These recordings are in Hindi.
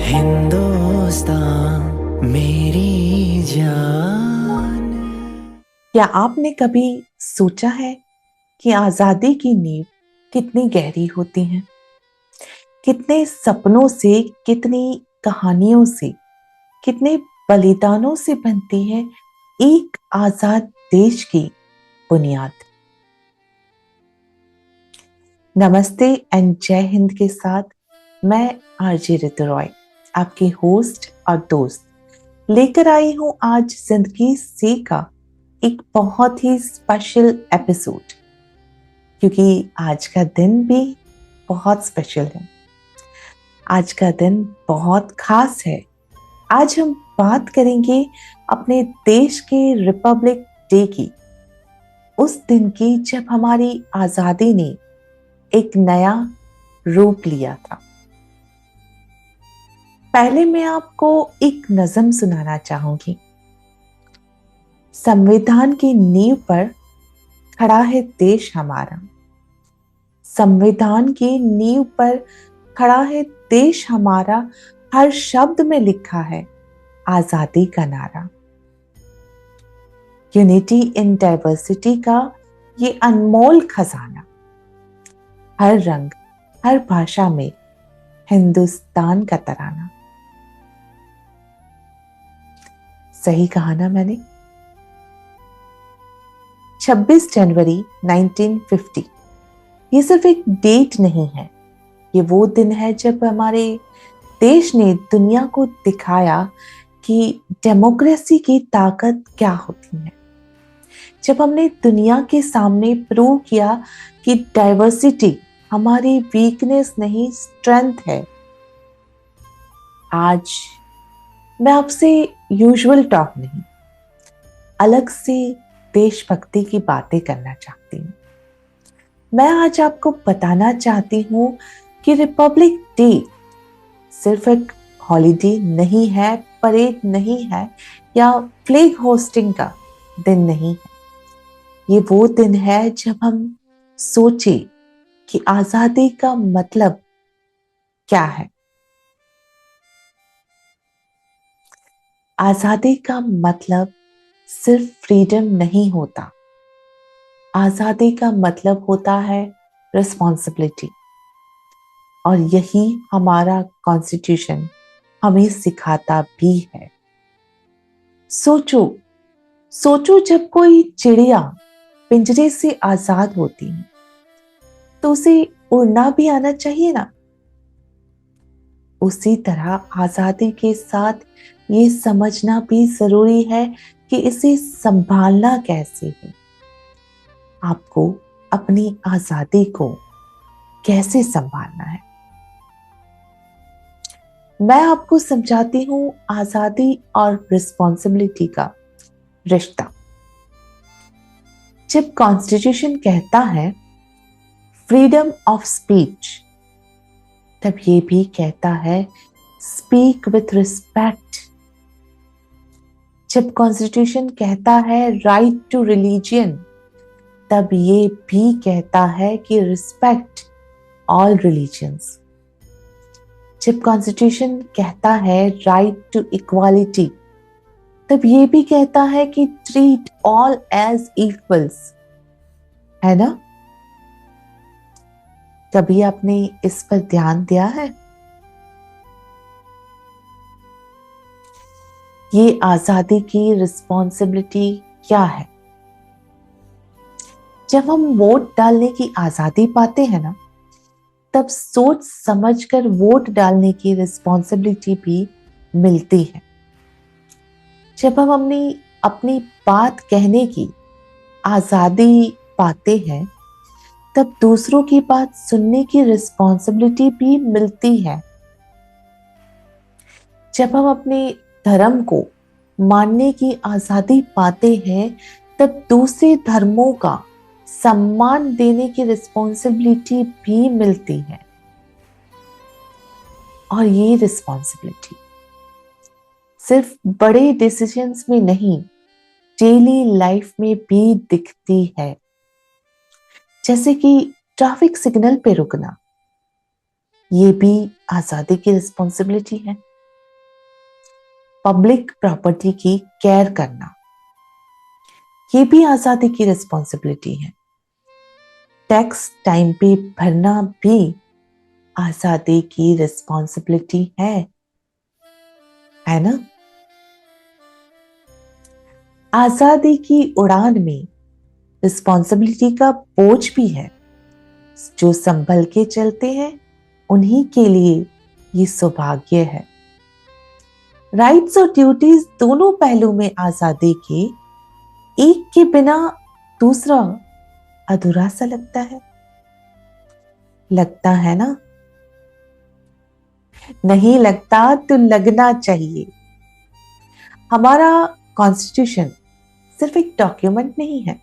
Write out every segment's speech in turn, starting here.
हिंदुस्तान मेरी जान। क्या आपने कभी सोचा है कि आजादी की नींव कितनी गहरी होती है? कितने सपनों से, कितनी कहानियों से, कितने बलिदानों से बनती है एक आजाद देश की बुनियाद। नमस्ते एंड जय हिंद के साथ मैं आरजे ऋतु रॉय, आपकी होस्ट और दोस्त, लेकर आई हूं आज जिंदगी से का एक बहुत ही स्पेशल एपिसोड, क्योंकि आज का दिन भी बहुत स्पेशल है। आज का दिन बहुत खास है। आज हम बात करेंगे अपने देश के रिपब्लिक डे की, उस दिन की जब हमारी आजादी ने एक नया रूप लिया था। पहले मैं आपको एक नज़म सुनाना चाहूंगी। संविधान की नींव पर खड़ा है देश हमारा। संविधान की नींव पर खड़ा है देश हमारा। हर शब्द में लिखा है आजादी का नारा। यूनिटी इन डाइवर्सिटी का ये अनमोल खजाना। हर रंग, हर भाषा में हिंदुस्तान का तराना। सही कहा ना मैंने? 26 जनवरी 1950 ये सिर्फ एक डेट नहीं है, ये वो दिन है जब हमारे देश ने दुनिया को दिखाया कि डेमोक्रेसी की ताकत क्या होती है। जब हमने दुनिया के सामने प्रूव किया कि डाइवर्सिटी हमारी वीकनेस नहीं, स्ट्रेंथ है। आज मैं आपसे यूजुअल टॉक नहीं, अलग से देशभक्ति की बातें करना चाहती हूँ। मैं आज आपको बताना चाहती हूँ कि रिपब्लिक डे सिर्फ एक हॉलीडे नहीं है, परेड नहीं है या फ्लैग होस्टिंग का दिन नहीं है। ये वो दिन है जब हम सोचे कि आजादी का मतलब क्या है। आजादी का मतलब सिर्फ फ्रीडम नहीं होता। आजादी का मतलब होता है रिस्पॉन्सिबिलिटी, और यही हमारा कॉन्स्टिट्यूशन हमें सिखाता भी है। सोचो सोचो, जब कोई चिड़िया पिंजरे से आजाद होती है तो उसे उड़ना भी आना चाहिए ना। उसी तरह आजादी के साथ ये समझना भी जरूरी है कि इसे संभालना कैसे है। आपको अपनी आजादी को कैसे संभालना है, मैं आपको समझाती हूं आजादी और रिस्पॉन्सिबिलिटी का रिश्ता। जब कॉन्स्टिट्यूशन कहता है फ्रीडम ऑफ स्पीच, तब ये भी कहता है स्पीक विथ रिस्पेक्ट। जब कॉन्स्टिट्यूशन कहता है राइट टू रिलीजियन, तब ये भी कहता है कि रिस्पेक्ट ऑल रिलीजन्स। जब कॉन्स्टिट्यूशन कहता है राइट टू इक्वालिटी, तब ये भी कहता है कि ट्रीट ऑल एज इक्वल्स, है ना? कभी आपने इस पर ध्यान दिया है? ये आजादी की रिस्पॉन्सिबिलिटी क्या है? जब हम वोट डालने की आजादी पाते हैं ना, तब सोच समझकर वोट डालने की रिस्पॉन्सिबिलिटी भी मिलती है। जब हम अपनी बात कहने की आजादी पाते हैं, तब दूसरों की बात सुनने की रिस्पॉन्सिबिलिटी भी मिलती है। जब हम अपने धर्म को मानने की आजादी पाते हैं, तब दूसरे धर्मों का सम्मान देने की रिस्पॉन्सिबिलिटी भी मिलती है। और ये रिस्पॉन्सिबिलिटी सिर्फ बड़े डिसीजंस में नहीं, डेली लाइफ में भी दिखती है। जैसे कि ट्रैफिक सिग्नल पे रुकना, ये भी आजादी की रिस्पॉन्सिबिलिटी है। पब्लिक प्रॉपर्टी की केयर करना, ये भी आजादी की रिस्पॉन्सिबिलिटी है। टैक्स टाइम पे भरना भी आजादी की रिस्पॉन्सिबिलिटी है ना? आजादी की उड़ान में रिस्पॉन्सिबिलिटी का बोझ भी है। जो संभल के चलते हैं उन्हीं के लिए ये सौभाग्य है। राइट्स और ड्यूटीज दोनों पहलू में आजादी के, एक के बिना दूसरा अधूरा सा लगता है ना? नहीं लगता तो लगना चाहिए। हमारा कॉन्स्टिट्यूशन सिर्फ एक डॉक्यूमेंट नहीं है,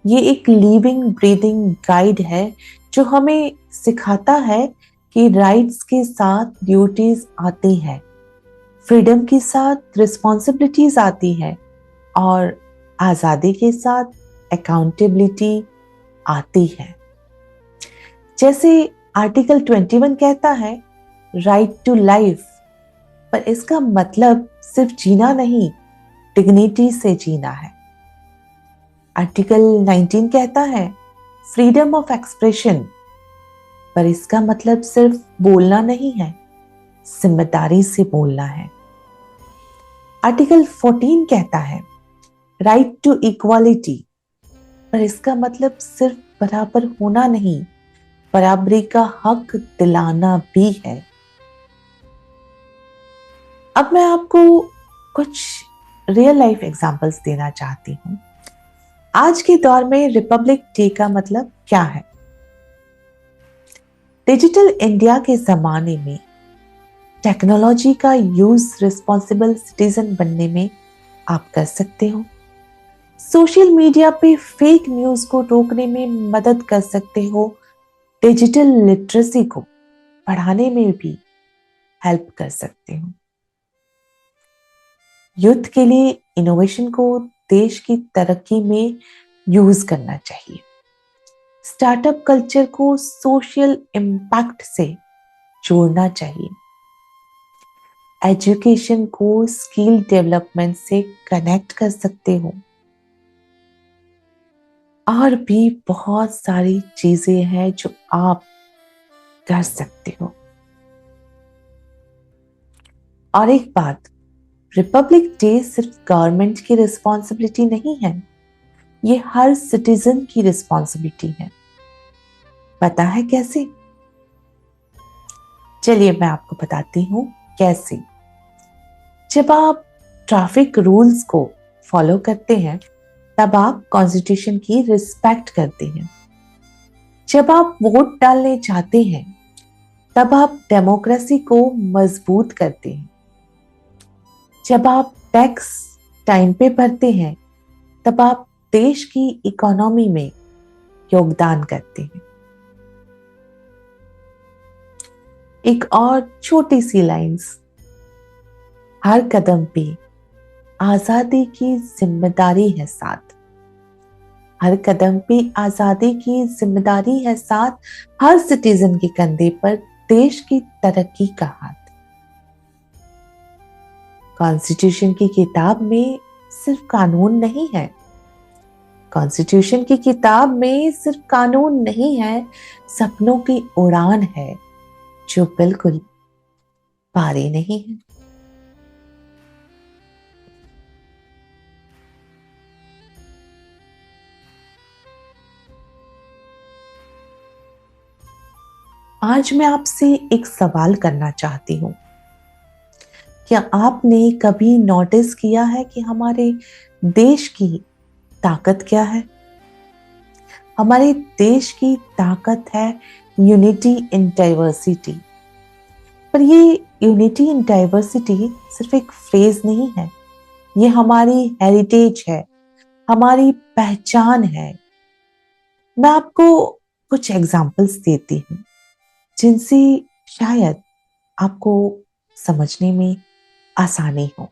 ये एक लिविंग ब्रीदिंग गाइड है जो हमें सिखाता है कि राइट्स के साथ ड्यूटीज आती है, फ्रीडम के साथ रिस्पॉन्सिबिलिटीज आती है और आजादी के साथ अकाउंटेबिलिटी आती है। जैसे आर्टिकल 21 कहता है राइट टू लाइफ, पर इसका मतलब सिर्फ जीना नहीं, डिग्निटी से जीना है। आर्टिकल 19 कहता है फ्रीडम ऑफ एक्सप्रेशन, पर इसका मतलब सिर्फ बोलना नहीं है, जिम्मेदारी से बोलना है। आर्टिकल 14 कहता है राइट टू इक्वालिटी, पर इसका मतलब सिर्फ बराबर होना नहीं, बराबरी का हक दिलाना भी है। अब मैं आपको कुछ रियल लाइफ एग्जांपल्स देना चाहती हूं। आज के दौर में रिपब्लिक डे का मतलब क्या है? डिजिटल इंडिया के जमाने में टेक्नोलॉजी का यूज रिस्पॉन्सिबल सिटीजन बनने में आप कर सकते हो। सोशल मीडिया पे फेक न्यूज को रोकने में मदद कर सकते हो। डिजिटल लिटरेसी को बढ़ाने में भी हेल्प कर सकते हो। यूथ के लिए इनोवेशन को देश की तरक्की में यूज करना चाहिए। स्टार्टअप कल्चर को सोशल इम्पैक्ट से जोड़ना चाहिए। एजुकेशन को स्किल डेवलपमेंट से कनेक्ट कर सकते हो। और भी बहुत सारी चीजें हैं जो आप कर सकते हो। और एक बात, रिपब्लिक डे सिर्फ गवर्नमेंट की रिस्पॉन्सिबिलिटी नहीं है, ये हर सिटीजन की रिस्पॉन्सिबिलिटी है। पता है कैसे? चलिए मैं आपको बताती हूं कैसे। जब आप ट्रैफिक रूल्स को फॉलो करते हैं तब आप कॉन्स्टिट्यूशन की रिस्पेक्ट करते हैं। जब आप वोट डालने जाते हैं तब आप डेमोक्रेसी को मजबूत करते हैं। जब आप टैक्स टाइम पे भरते हैं तब आप देश की इकोनॉमी में योगदान करते हैं। एक और छोटी सी लाइंस, हर कदम पे आजादी की जिम्मेदारी है साथ। हर कदम पे आजादी की जिम्मेदारी है साथ, हर सिटीजन के कंधे पर देश की तरक्की का हाथ। कॉन्स्टिट्यूशन की किताब में सिर्फ कानून नहीं है, कॉन्स्टिट्यूशन की किताब में सिर्फ कानून नहीं है, सपनों की उड़ान है जो बिल्कुल भारी नहीं है। आज मैं आपसे एक सवाल करना चाहती हूं। क्या आपने कभी नोटिस किया है कि हमारे देश की ताकत क्या है? हमारे देश की ताकत है यूनिटी इन डाइवर्सिटी। पर ये यूनिटी इन डाइवर्सिटी सिर्फ एक फ्रेज नहीं है, ये हमारी हेरिटेज है, हमारी पहचान है। मैं आपको कुछ एग्जांपल्स देती हूँ जिनसे शायद आपको समझने में आसानी हो।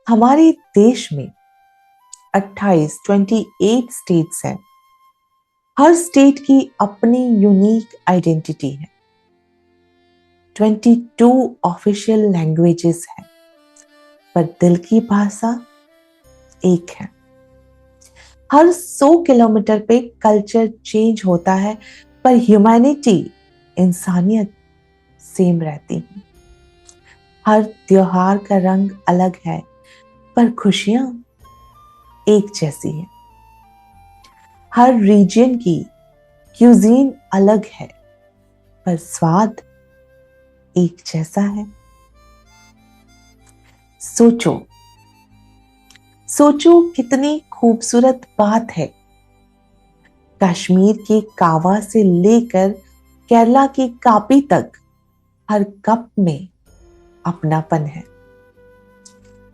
हमारे देश में 28 स्टेट्स हैं। हर स्टेट की अपनी यूनिक आइडेंटिटी है। 22 ऑफिशियल लैंग्वेजेस हैं, पर दिल की भाषा एक है। हर 100 किलोमीटर पे कल्चर चेंज होता है, पर ह्यूमैनिटी, इंसानियत सेम रहती है। हर त्योहार का रंग अलग है, पर खुशियां एक जैसी है। हर रीजन की क्यूजीन अलग है, पर स्वाद एक जैसा है। सोचो सोचो कितनी खूबसूरत बात है। कश्मीर के कावा से लेकर केरला की कापी तक हर कप में अपनापन है।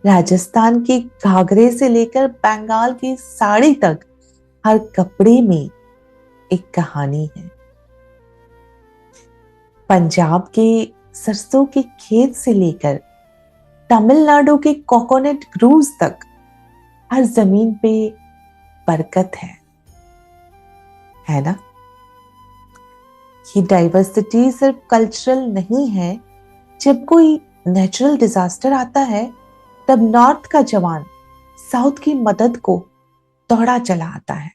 राजस्थान के घाघरे से लेकर बंगाल की साड़ी तक हर कपड़े में एक कहानी है। पंजाब के सरसों के खेत से लेकर तमिलनाडु के कोकोनट ग्रूव्स तक हर जमीन पे बरकत है ना। ये डाइवर्सिटी सिर्फ कल्चरल नहीं है। जब कोई नेचुरल डिजास्टर आता है, तब नॉर्थ का जवान साउथ की मदद को दौड़ा चला आता है।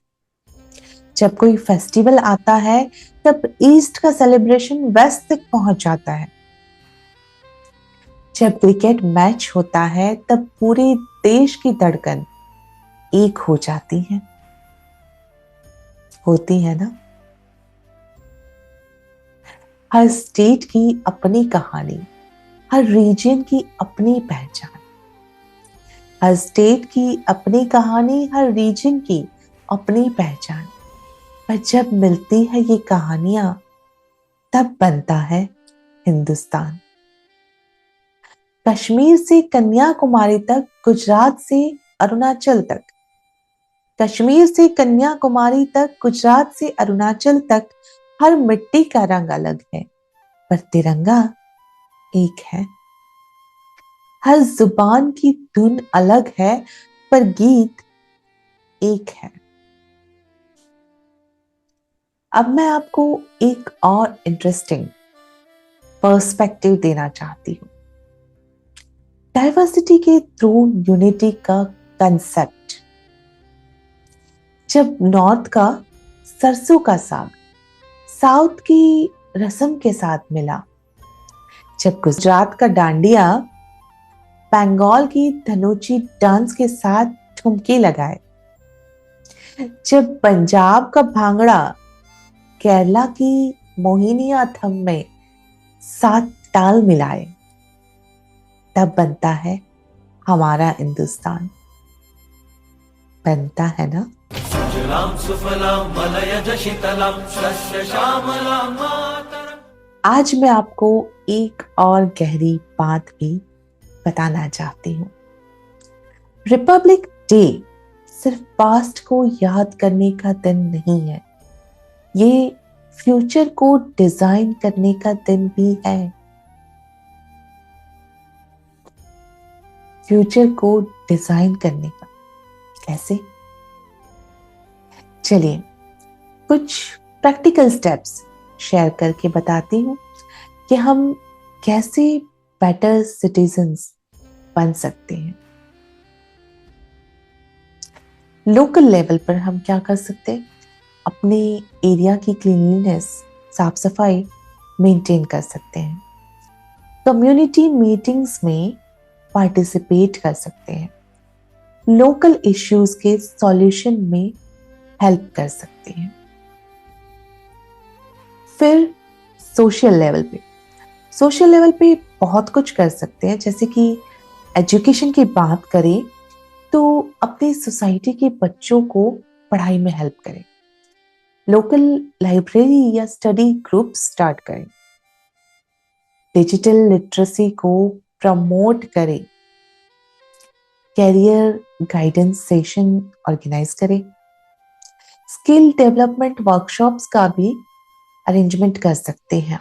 जब कोई फेस्टिवल आता है, तब ईस्ट का सेलिब्रेशन वेस्ट तक पहुंच जाता है। जब क्रिकेट मैच होता है, तब पूरे देश की धड़कन एक हो जाती है। होती है ना। हर स्टेट की अपनी कहानी, हर रीजन की अपनी पहचान। हर स्टेट की अपनी कहानी, हर रीजन की अपनी पहचान। पर जब मिलती है ये कहानियां, तब बनता है हिंदुस्तान। कश्मीर से कन्याकुमारी तक, गुजरात से अरुणाचल तक। कश्मीर से कन्याकुमारी तक, गुजरात से अरुणाचल तक हर मिट्टी का रंग अलग है, पर तिरंगा एक है। हर जुबान की धुन अलग है, पर गीत एक है। अब मैं आपको एक और इंटरेस्टिंग पर्सपेक्टिव देना चाहती हूं। डाइवर्सिटी के थ्रू यूनिटी का कंसेप्ट। जब नॉर्थ का सरसों का साग साउथ की रस्म के साथ मिला, जब गुजरात का डांडिया बंगाल की धनोची डांस के साथ ठुमके लगाए, जब पंजाब का भांगड़ा केरला की मोहिनीअट्टम में सात ताल मिलाए, तब बनता है हमारा हिंदुस्तान। बनता है ना। आज मैं आपको एक और गहरी बात भी बताना चाहती हूँ। रिपब्लिक डे सिर्फ पास्ट को याद करने का दिन नहीं है, ये फ्यूचर को डिजाइन करने का दिन भी है। फ्यूचर को डिजाइन करने का कैसे? चलिए कुछ प्रैक्टिकल स्टेप्स शेयर करके बताती हूँ कि हम कैसे बेटर सिटीजन्स बन सकते हैं। लोकल लेवल पर हम क्या कर सकते हैं? अपने एरिया की क्लीनलीनेस, साफ सफाई मेंटेन कर सकते हैं। कम्युनिटी मीटिंग्स में पार्टिसिपेट कर सकते हैं। लोकल इश्यूज के सॉल्यूशन में हेल्प कर सकते हैं। फिर सोशल लेवल पे बहुत कुछ कर सकते हैं। जैसे कि एजुकेशन की बात करें तो अपनी सोसाइटी के बच्चों को पढ़ाई में हेल्प करें। लोकल लाइब्रेरी या स्टडी ग्रुप स्टार्ट करें। डिजिटल लिटरेसी को प्रमोट करें। कैरियर गाइडेंस सेशन ऑर्गेनाइज करें। स्किल डेवलपमेंट वर्कशॉप्स का भी अरेंजमेंट कर सकते हैं।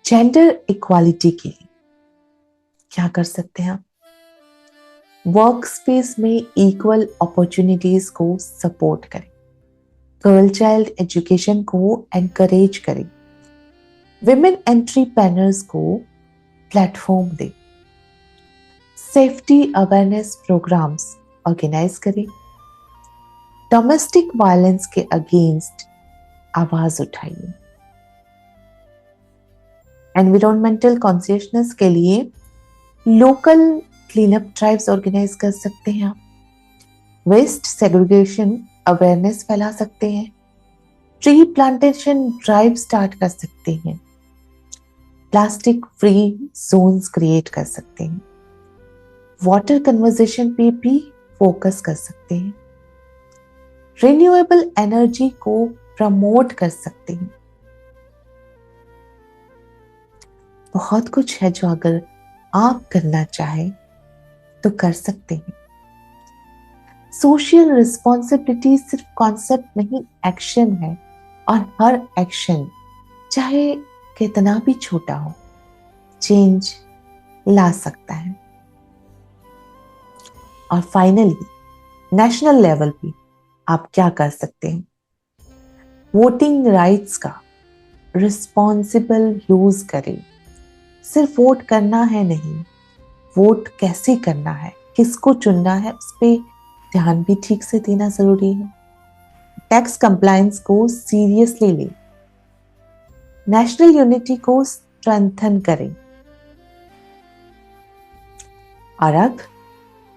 जेंडर इक्वालिटी के लिए क्या कर सकते हैं? वर्क स्पेस में इक्वल अपॉर्चुनिटीज को सपोर्ट करें। गर्ल चाइल्ड एजुकेशन को एनकरेज करें। विमेन एंट्रीप्रेन्योर्स को प्लेटफॉर्म दे, सेफ्टी अवेयरनेस प्रोग्राम्स ऑर्गेनाइज करें, डोमेस्टिक वायलेंस के अगेंस्ट आवाज उठाइए। एनवायरमेंटल कॉन्शियसनेस के लिए लोकल क्लीनअप ड्राइव्स ऑर्गेनाइज कर सकते हैं आप, वेस्ट सेग्रीगेशन अवेयरनेस फैला सकते हैं, ट्री प्लांटेशन ड्राइव स्टार्ट कर सकते हैं, प्लास्टिक फ्री जोन्स क्रिएट कर सकते हैं, वाटर कन्वर्जेशन पे भी फोकस कर सकते हैं, रिन्यूएबल एनर्जी को प्रमोट कर सकते हैं। बहुत कुछ है जो अगर आप करना चाहें तो कर सकते हैं। सोशल रिस्पॉन्सिबिलिटी सिर्फ कॉन्सेप्ट नहीं, एक्शन है, और हर एक्शन चाहे कितना भी छोटा हो चेंज ला सकता है। और फाइनली नेशनल लेवल पे आप क्या कर सकते हैं? वोटिंग राइट्स का रिस्पॉन्सिबल यूज करें। सिर्फ वोट करना है नहीं, वोट कैसे करना है, किसको चुनना है, उस पर ध्यान भी ठीक से देना जरूरी है। टैक्स कंप्लायंस को सीरियसली लें, नेशनल यूनिटी को स्ट्रेंथन करें। और अब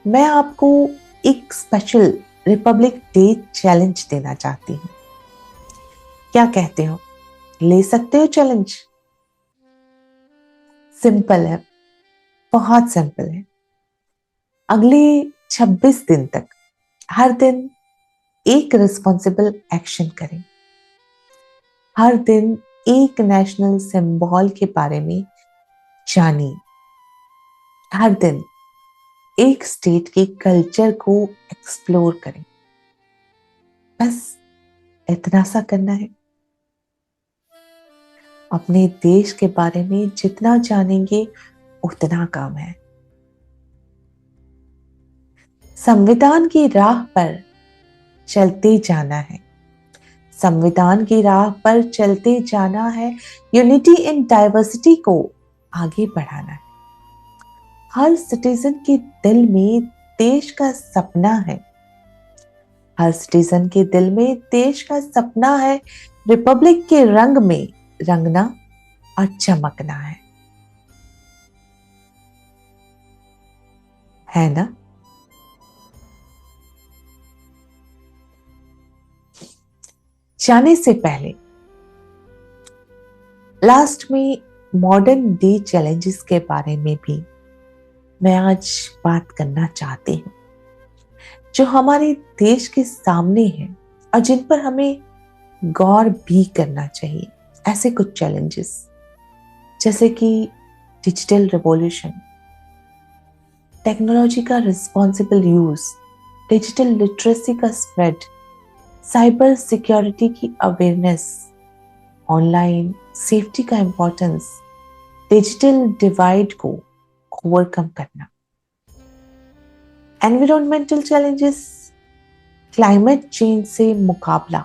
मैं आपको एक स्पेशल रिपब्लिक डे चैलेंज देना चाहती हूँ। क्या कहते हो, ले सकते हो चैलेंज? सिंपल है, बहुत सिंपल है। अगले 26 दिन तक हर दिन एक रिस्पॉन्सिबल एक्शन करें। हर दिन एक नेशनल सिंबल के बारे में जानिए। हर दिन एक स्टेट के कल्चर को एक्सप्लोर करें। बस इतना सा करना है। अपने देश के बारे में जितना जानेंगे उतना कम है। संविधान की राह पर चलते जाना है। संविधान की राह पर चलते जाना है। यूनिटी इन डाइवर्सिटी को आगे बढ़ाना है। हर सिटीजन के दिल में देश का सपना है। हर सिटीजन के दिल में देश का सपना है। रिपब्लिक के रंग में रंगना और चमकना है ना? जाने से पहले लास्ट में मॉडर्न डे चैलेंजेस के बारे में भी मैं आज बात करना चाहती हूँ, जो हमारे देश के सामने हैं और जिन पर हमें गौर भी करना चाहिए। ऐसे कुछ चैलेंजेस जैसे कि डिजिटल रिवॉल्यूशन, टेक्नोलॉजी का रिस्पॉन्सिबल यूज, डिजिटल लिटरेसी का स्प्रेड, साइबर सिक्योरिटी की अवेयरनेस, ऑनलाइन सेफ्टी का इंपॉर्टेंस, डिजिटल डिवाइड को ओवरकम करना। एनवायरमेंटल चैलेंजेस, क्लाइमेट चेंज से मुकाबला,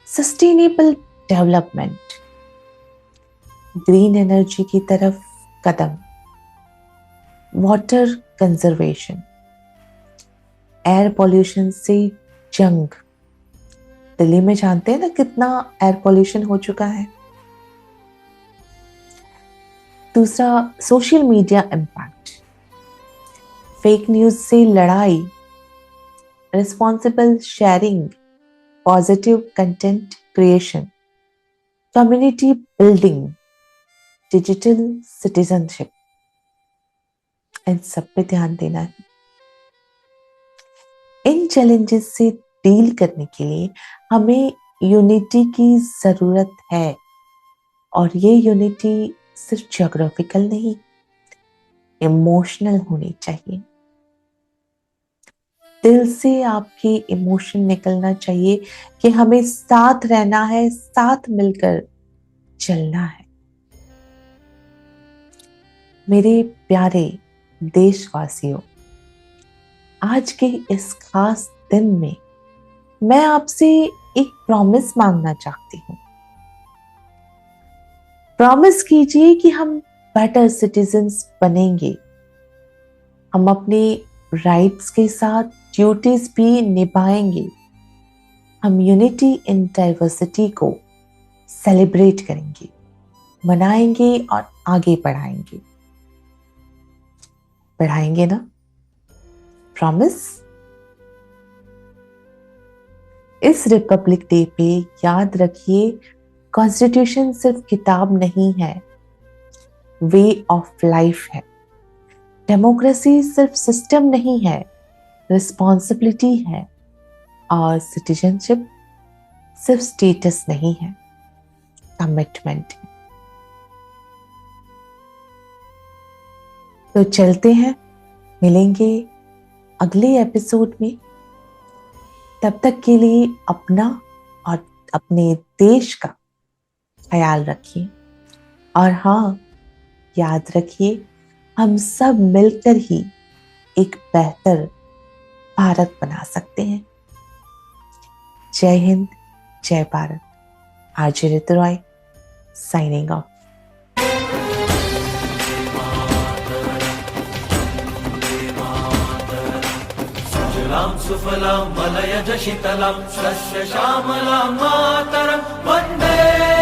सस्टेनेबल डेवलपमेंट, ग्रीन एनर्जी की तरफ कदम, वाटर कंजर्वेशन, एयर पॉल्यूशन से जंग। दिल्ली में जानते हैं ना कितना एयर पॉल्यूशन हो चुका है। दूसरा, social media impact, fake news से लड़ाई, responsible sharing, positive content creation, community building, digital citizenship. इन सब पे ध्यान देना है। इन चैलेंजेस से डील करने के लिए हमें यूनिटी की जरूरत है, और ये यूनिटी सिर्फ ज्योग्राफिकल नहीं, इमोशनल होनी चाहिए। दिल से आपकी इमोशन निकलना चाहिए कि हमें साथ रहना है, साथ मिलकर चलना है। मेरे प्यारे देशवासियों, आज के इस खास दिन में मैं आपसे एक प्रॉमिस मांगना चाहती हूँ। प्रॉमिस कीजिए कि हम बेटर सिटीजन्स बनेंगे। हम अपने राइट्स के साथ ड्यूटीज भी निभाएंगे। हम यूनिटी इन डाइवर्सिटी को सेलिब्रेट करेंगे, मनाएंगे और आगे बढ़ाएंगे। बढ़ाएंगे ना? प्रॉमिस? इस रिपब्लिक डे पे याद रखिए, कॉन्स्टिट्यूशन सिर्फ किताब नहीं है, वे ऑफ लाइफ है। डेमोक्रेसी सिर्फ सिस्टम नहीं है, रिस्पॉन्सिबिलिटी है। और सिटीजनशिप सिर्फ स्टेटस नहीं है, कमिटमेंट है। तो चलते हैं, मिलेंगे अगले एपिसोड में। तब तक के लिए अपना और अपने देश का ख्याल रखिए। और हाँ, याद रखिए, हम सब मिलकर ही एक बेहतर भारत बना सकते हैं। जय हिंद, जय भारत। आरजे ऋतु रॉय साइनिंग ऑफ। सुजलां सुफलां मलयज शीतलां शस्य श्यामलां मातरं वन्दे